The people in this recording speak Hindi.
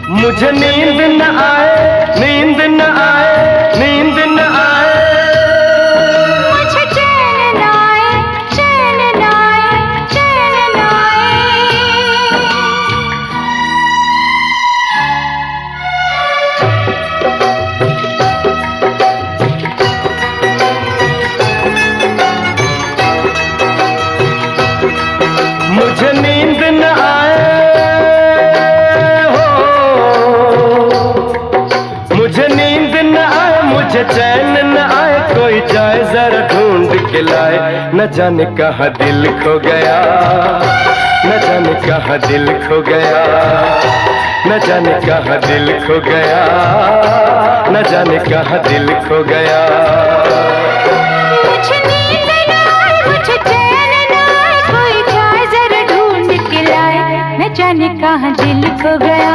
मुझे नींद न आए, नींद न आए, नींद न आए, मुझे चैन न आए, चैन न आए, चैन न आए। मुझे नींद न आए हो, मुझे नींद न आए, मुझे चैन न आए, कोई जाए जरा ढूंढ के लाए। न जाने कहाँ दिल खो गया, न जाने कहाँ दिल खो गया, न जाने कहाँ दिल खो गया, न जाने कहाँ दिल खो गया। मुझे नींद न आए, मुझे चैन न आए, कोई जाए जरा ढूंढ के लाए। न जाने कहाँ दिल खो गया।